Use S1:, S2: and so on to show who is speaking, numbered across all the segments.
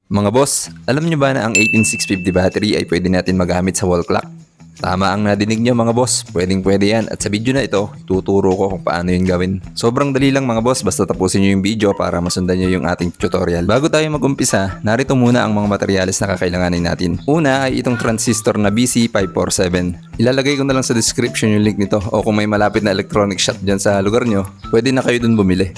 S1: Mga boss, alam nyo ba na ang 18650 battery ay pwede natin magamit sa wall clock? Tama ang nadinig nyo mga boss, pwede yan at sa video na ito, tuturo ko kung paano yun gawin. Sobrang dali lang mga boss, basta tapusin nyo yung video para masundan nyo yung ating tutorial. Bago tayo mag-umpisa, narito muna ang mga materyales na kakailanganin natin. Una ay itong transistor na BC547. Ilalagay ko na lang sa description yung link nito o kung may malapit na electronic shop dyan sa lugar nyo, pwede na kayo dun bumili.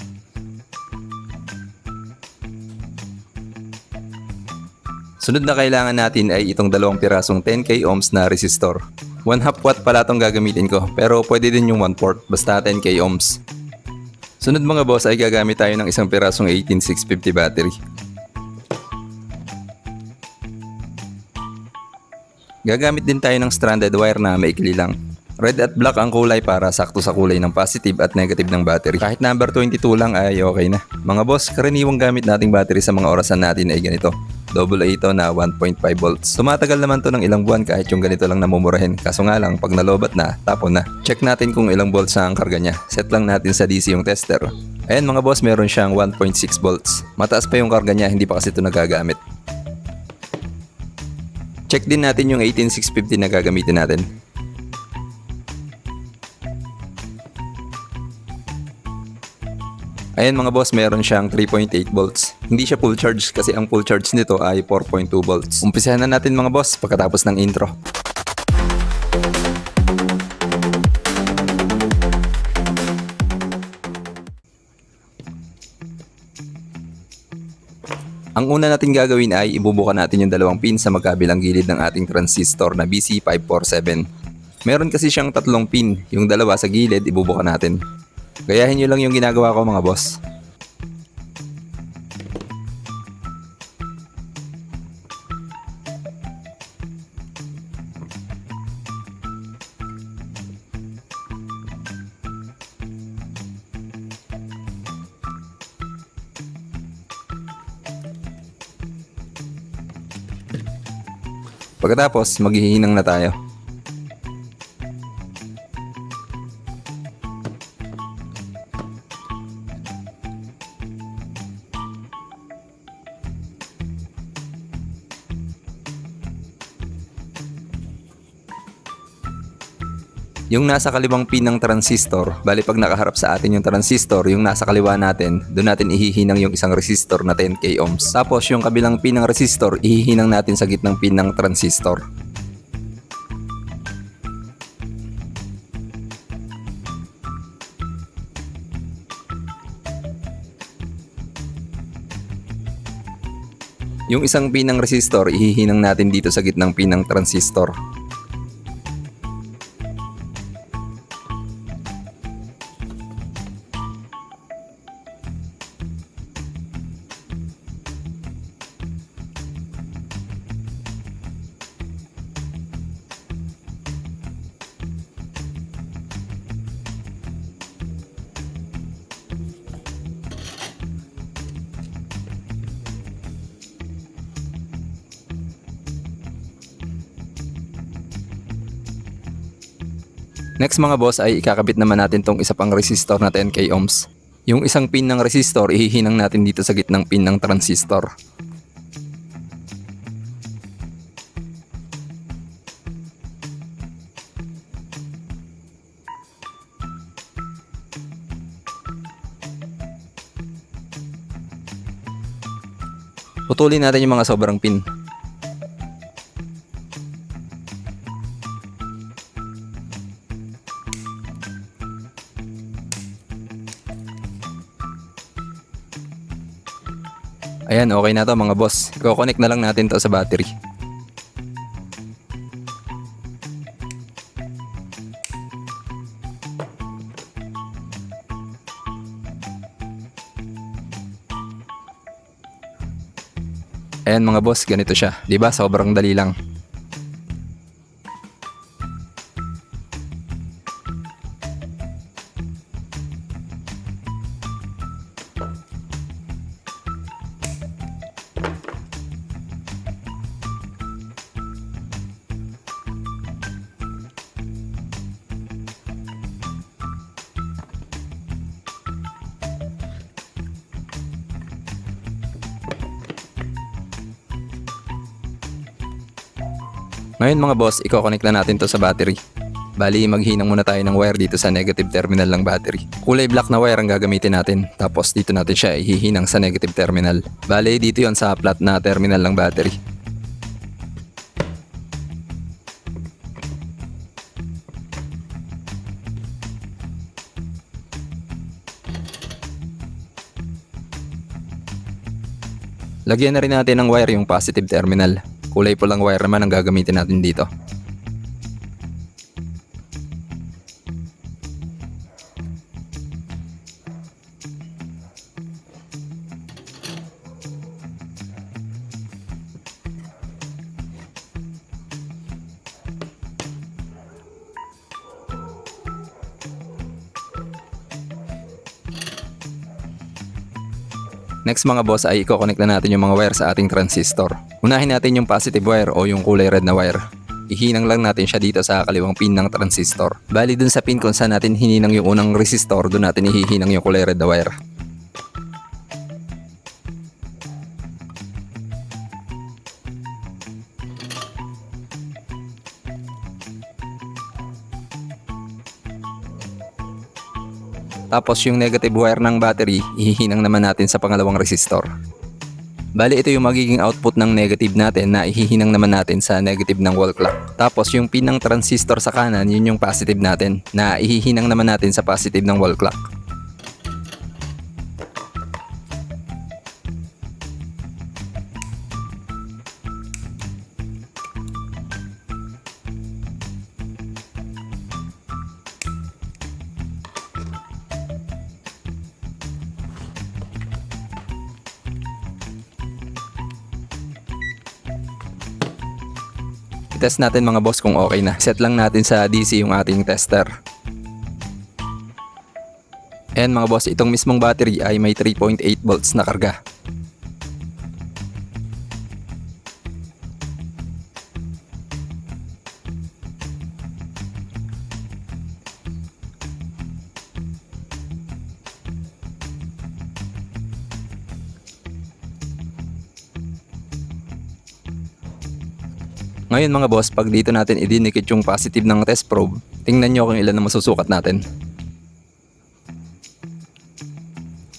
S1: Sunod na kailangan natin ay itong 2 pirasong 10k ohms na resistor. 1/2 watt pala itong gagamitin ko pero pwede din yung 1/4 basta 10k ohms. Sunod mga boss ay gagamit tayo ng 1 pirasong 18650 battery. Gagamit din tayo ng stranded wire na maikli lang. Red at black ang kulay para sakto sa kulay ng positive at negative ng battery. Kahit number 22 lang ay okay na. Mga boss, karaniwang gamit nating battery sa mga orasan natin ay ganito. AA ito na 1.5 volts. Tumatagal naman to ng ilang buwan kahit yung ganito lang namumurahin. Kaso nga lang, pag nalobat na, tapon na. Check natin kung ilang volts na ang karga niya. Set lang natin sa DC yung tester. Ayan mga boss, meron siyang 1.6 volts. Mataas pa yung karga niya, hindi pa kasi ito nagagamit. Check din natin yung 18650 na gagamitin natin. Ayan mga boss, meron siyang 3.8 volts. Hindi siya full charge kasi ang full charge nito ay 4.2 volts. Umpisahan na natin mga boss pagkatapos ng intro. Ang una natin gagawin ay ibubuka natin yung 2 pin sa magkabilang gilid ng ating transistor na BC547. Meron kasi siyang 3 pin, yung 2 sa gilid ibubuka natin. Gayahin nyo lang yung ginagawa ko mga boss. Pagkatapos, maghihinang na tayo. Yung nasa kaliwang pin ng transistor, bali pag nakaharap sa atin yung transistor, yung nasa kaliwa natin, doon natin ihihinang yung isang resistor na 10k ohms. Tapos yung kabilang pin ng resistor, ihihinang natin sa gitnang pin ng transistor. Yung isang pin ng resistor, ihihinang natin dito sa gitnang pin ng transistor. Next mga boss ay ikakabit naman natin tong isa pang resistor na 10k ohms. Yung isang pin ng resistor ihihinang natin dito sa gitnang pin ng transistor. Putulin natin yung mga sobrang pin. Ayan, okay na to mga boss. I-connect na lang natin to sa battery. Ayan mga boss, ganito siya. 'Di ba? Sobrang dali lang. Ngayon mga boss, i-connect na natin to sa battery. Bali, maghinang muna tayo ng wire dito sa negative terminal ng battery. Kulay black na wire ang gagamitin natin. Tapos dito natin siya ihihinang sa negative terminal. Bali, dito yon sa flat na terminal ng battery. Lagyan na rin natin ng wire yung positive terminal. Kulay pulang wire naman ang gagamitin natin dito. Next mga boss ay i-connect na natin yung mga wire sa ating transistor. Unahin natin yung positive wire o yung kulay red na wire. Ihinang lang natin siya dito sa kaliwang pin ng transistor. Bali dun sa pin kung saan natin hininang yung unang resistor, dun natin ihihinang yung kulay red na wire. Tapos yung negative wire ng battery, ihihinang naman natin sa pangalawang resistor. Bali ito yung magiging output ng negative natin na ihihinang naman natin sa negative ng wall clock. Tapos yung pin ng transistor sa kanan, yun yung positive natin na ihihinang naman natin sa positive ng wall clock. I-test natin mga boss kung okay na. Set lang natin sa DC yung ating tester. And mga boss, itong mismong battery ay may 3.8 volts na karga. Ngayon mga boss, pag dito natin idinikit yung positive ng test probe, tingnan nyo kung ilan na masusukat natin.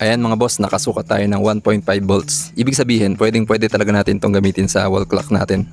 S1: Ayan mga boss, nakasukat tayo ng 1.5 volts. Ibig sabihin, pwede talaga natin itong gamitin sa wall clock natin.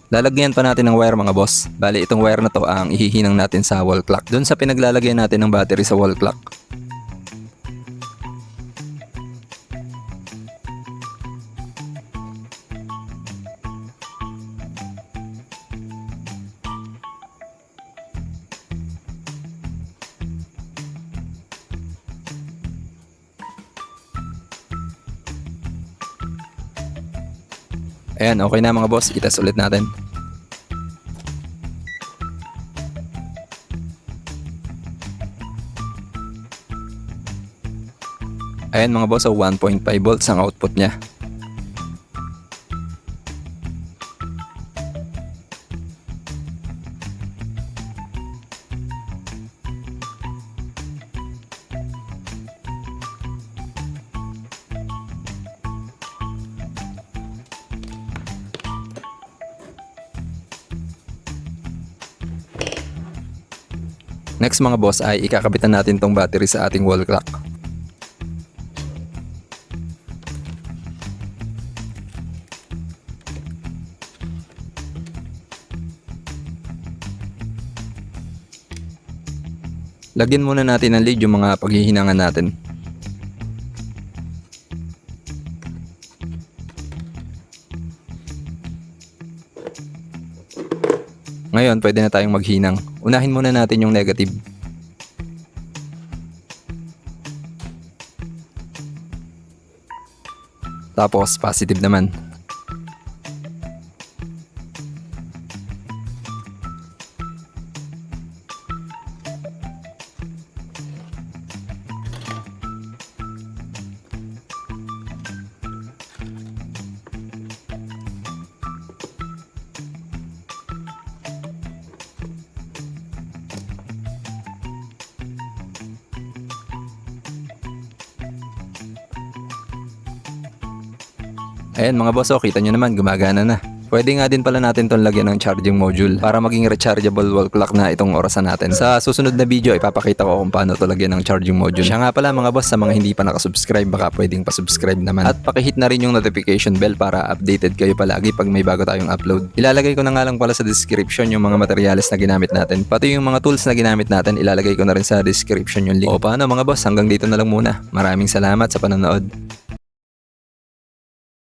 S1: Lalagyan pa natin ng wire mga boss. Bali itong wire na to ang ihihinang natin sa wall clock. Doon sa pinaglalagyan natin ng battery sa wall clock. Ayan, okay na mga boss. I-test ulit natin. Ayan mga boss, 1.5 volts ang output niya. Next mga boss ay ikakabitan natin tong battery sa ating wall clock. Lagyan muna natin ng lead yung mga paghihinangan natin. Ngayon, pwede na tayong maghinang. Unahin muna natin yung negative. Tapos, positive naman. Ayan mga boss, kita nyo naman gumagana na. Pwede nga din pala natin itong lagyan ng charging module para maging rechargeable wall clock na itong orasan natin. Sa susunod na video, ipapakita ko kung paano ito lagyan ng charging module. Siya nga pala mga boss, sa mga hindi pa nakasubscribe, baka pwedeng pasubscribe naman. At pakihit na rin yung notification bell para updated kayo palagi pag may bago tayong upload. Ilalagay ko na nga lang pala sa description yung mga materyales na ginamit natin. Pati yung mga tools na ginamit natin, ilalagay ko na rin sa description yung link. O paano mga boss, hanggang dito na lang muna. Maraming salamat sa panonood.